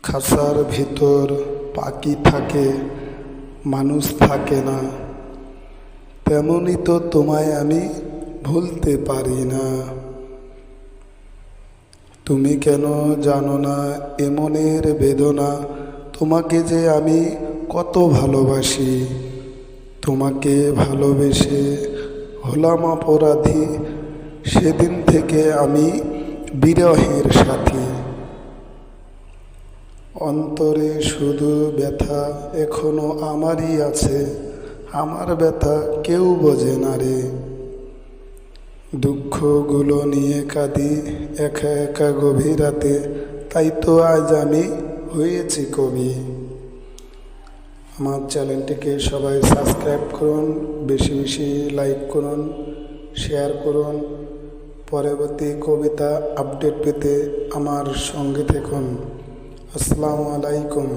খাঁচার ভিতর পাখি থাকে, মানুষ থাকে না, তেমনই তো তোমায় আমি ভুলতে পারি না। তুমি কেন জানো না এ মনের বেদনা, তোমাকে যে আমি কত ভালোবাসি। তোমাকে ভালোবেসে হলাম অপরাধী, সেদিন থেকে আমি বিরহের সাথী। অন্তরে শুধু ব্যথা এখনো আমারই আছে, আমার ব্যথা কেউ বোঝে না রে। দুঃখগুলো নিয়ে কাঁদি একা একা গভীর রাতে, তাই তো আজ আমি হয়েছি কবি। আমার চ্যানেলটিকে সবাই সাবস্ক্রাইব করুন, বেশি বেশি লাইক করুন, শেয়ার করুন। পরবর্তী কবিতা আপডেট পেতে আমার সঙ্গে থাকুন। আসসালামু আলাইকুম।